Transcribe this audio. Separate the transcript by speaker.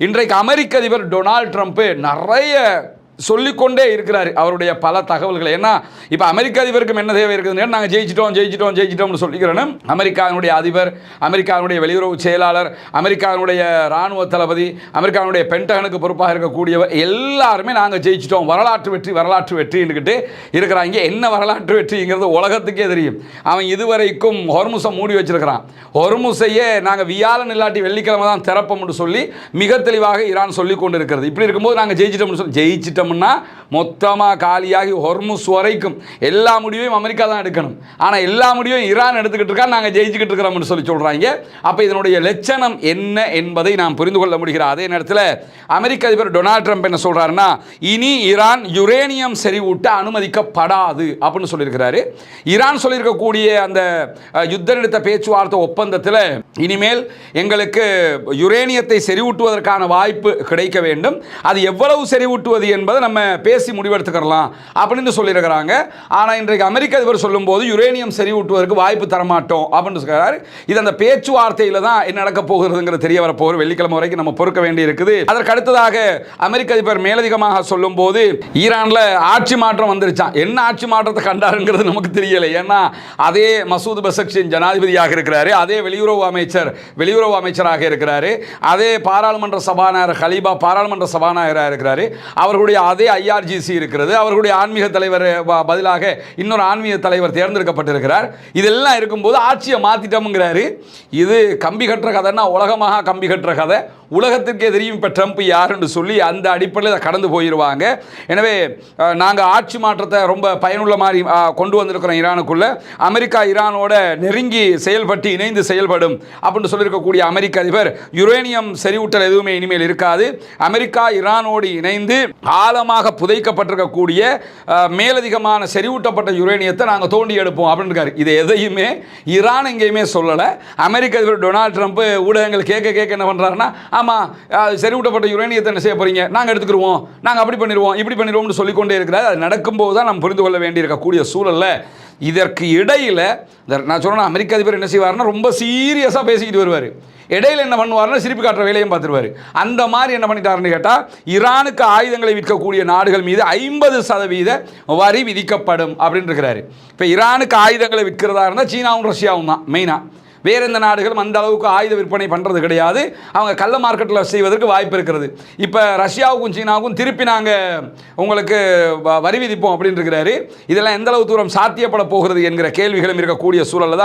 Speaker 1: இன்றைக்கு அமெரிக்க அதிபர் Donald Trump நிறைய சொல்லிக்கொண்டே இருக்கிறார் அவருடைய பல தகவல்களை. ஏன்னா இப்போ அமெரிக்க அதிபருக்கும் என்ன தேவை இருக்குதுன்னு, நாங்கள் ஜெயிச்சிட்டோம்னு சொல்லிக்கிறேன். அமெரிக்காவினுடைய அதிபர், அமெரிக்காவினுடைய வெளியுறவு செயலாளர், அமெரிக்காவினுடைய இராணுவ தளபதி, அமெரிக்காவினுடைய பென்டகனுக்கு பொறுப்பாக இருக்கக்கூடியவர் எல்லாருமே நாங்கள் ஜெயிச்சிட்டோம், வரலாற்று வெற்றின்னுக்கிட்டு இருக்கிறாங்க. என்ன வரலாற்று வெற்றிங்கிறது உலகத்துக்கே தெரியும். அவன் இதுவரைக்கும் ஹொர்முஸை மூடி வச்சிருக்கிறான். ஹொர்முஸையே நாங்கள் வியாழன் இல்லாட்டி வெள்ளிக்கிழமை தான் திறப்போம்னு சொல்லி மிக தெளிவாக ஈரான் சொல்லி கொண்டு இருக்கிறது. இப்படி இருக்கும்போது நாங்கள் ஜெயிச்சிட்டோம்னா மொத்தமாக காலியாகி ஹொர்முஸ் வரைக்கும் எல்லா முடிவையும் அமெரிக்கா தான் எடுக்கணும். ஆனால் எல்லா முடிவையும் ஈரான் எடுத்துக்கிட்டு இருக்கா, நாங்கள் ஜெயிச்சுக்கிட்டு இருக்கிறோம்னு சொல்லி சொல்கிறாங்க. அப்போ இதனுடைய லட்சணம் என்ன என்பதை நாம் புரிந்து கொள்ள முடிகிறது. அதே நேரத்தில் அமெரிக்க அதிபர் டொனால்ட் ட்ரம்ப் என்ன சொல்கிறாருன்னா, இனி ஈரான் யுரேனியம் செறிவூட்ட அனுமதிக்கப்படாது அப்படின்னு சொல்லியிருக்கிறாரு. ஈரான் சொல்லியிருக்கக்கூடிய அந்த யுத்த நிறுத்த பேச்சுவார்த்தை ஒப்பந்தத்தில் இனிமேல் எங்களுக்கு யுரேனியத்தை செறிவூட்டுவதற்கான வாய்ப்பு கிடைக்க வேண்டும், அது எவ்வளவு செறிவூட்டுவது என்பதை நம்ம பேசி முடிவெடுத்துக்கலாம் அப்படின்னு சொல்லியிருக்கிறாங்க. ஆனால் இன்றைக்கு அமெரிக்க அதிபர் சொல்லும்போது யுரேனியம் செறிவூட்டுவதற்கு வாய்ப்பு தரமாட்டோம் அப்படின்னு சொல்கிறார். இது அந்த பேச்சுவார்த்தையில் தான் என்ன நடக்க போகிறதுங்கிற தெரிய வரப்போகிற வெள்ளிக்கிழமை வரைக்கும் நம்ம பொறுக்க வேண்டி இருக்குது. அதற்கு அடுத்ததாக அமெரிக்க அதிபர் மேலதிகமாக சொல்லும்போது ஈரானில் ஆட்சி மாற்றம் வந்துருச்சான். என்ன ஆட்சி மாற்றத்தை கண்டாருங்கிறது நமக்கு தெரியலை. ஏன்னா அதே மசூத் பெசக்ஷியன் ஜனாதிபதியாக இருக்கிறாரு, அதே வெளியுறவு அமைச்சராக இருக்கிறாரு, அதே பாராளுமன்ற சபாநாயகர் கலீபா பாராளுமன்ற சபாநாயகராக இருக்கிறாரு, அவர்களுடைய அதே IRGC இருக்கிறது, அவர்களுடைய ஆன்மீக தலைவர் பதிலாக இன்னொரு ஆன்மீக தலைவர் தேர்ந்தெடுக்கப்பட்டிருக்கிறார். இதெல்லாம் இருக்கும்போது ஆட்சியை மாற்றிட்டோம்ங்கிறாரு. இது கம்பி கட்டுற கதைன்னா உலகமாக கம்பி கட்டுற கதை. உலகத்திற்கே தெரியும் இப்போ ட்ரம்ப் யாருன்னு சொல்லி அந்த அடிப்படையில் கடந்து போயிடுவாங்க. எனவே நாங்கள் ஆட்சி மாற்றத்தை ரொம்ப பயனுள்ள மாதிரி கொண்டு வந்திருக்கிறோம் ஈரானுக்குள்ள. அமெரிக்கா ஈரானோட நெருங்கி செயல்பட்டு இணைந்து செயல்படும் அப்படின்னு சொல்லியிருக்கக்கூடிய அமெரிக்க அதிபர் யுரேனியம் செறிவூட்டல் எதுவுமே இனிமேல் இருக்காது, அமெரிக்கா ஈரானோடு இணைந்து ஆழமாக புதைக்கப்பட்டிருக்கக்கூடிய மேலதிகமான செறிவூட்டப்பட்ட யுரேனியத்தை நாங்கள் தோண்டி எடுப்போம் அப்படின்னு இருக்காரு. இது எதையுமே ஈரான் எங்கேயுமே சொல்லலை. அமெரிக்க அதிபர் டொனால்ட் ட்ரம்ப் ஊடகங்கள் கேட்க என்ன பண்ணுறாருன்னா, ஆமாம் செறிவூட்டப்பட்ட யுரேனியத்தை என்ன செய்ய போகிறீங்க, நாங்கள் எடுத்துக்கிடுவோம், நாங்கள் அப்படி பண்ணிடுவோம் இப்படி பண்ணிடுவோம்னு சொல்லிக்கொண்டே இருக்கிறார். அது நடக்கும்போது தான் நம்ம புரிந்து கொள்ள வேண்டியிருக்கக்கூடிய சூழலில் இதற்கு இடையில் நான் சொன்னேன், அமெரிக்க அதிபர் என்ன செய்வார்னா ரொம்ப சீரியஸாக பேசிக்கிட்டு வருவார். இடையில் என்ன பண்ணுவார்னா சிரிப்பு காட்டுற வேலையும் பார்த்துருவார். அந்த மாதிரி என்ன பண்ணிட்டாருன்னு கேட்டால், ஈரானுக்கு ஆயுதங்களை விற்கக்கூடிய நாடுகள் மீது 50% வரி விதிக்கப்படும் அப்படின்னு இருக்கிறாரு. இப்போ ஈரானுக்கு ஆயுதங்களை விற்கிறதா இருந்தால் சீனாவும் ரஷ்யாவும் தான் மெயினாக. வேறு எந்த நாடுகளும் அந்த அளவுக்கு ஆயுத விற்பனை பண்ணுறது கிடையாது. அவங்க கள்ள மார்க்கெட்டில் செய்வதற்கு வாய்ப்பு இருக்கிறது. இப்போ ரஷ்யாவுக்கும் சீனாவுக்கும் திருப்பி நாங்கள் உங்களுக்கு வரி விதிப்போம் அப்படின்னு இருக்கிறாரு. இதெல்லாம் எந்த அளவு தூரம் சாத்தியப்பட போகிறது என்கிற கேள்விகளும் இருக்கக்கூடிய சூழலில் தான்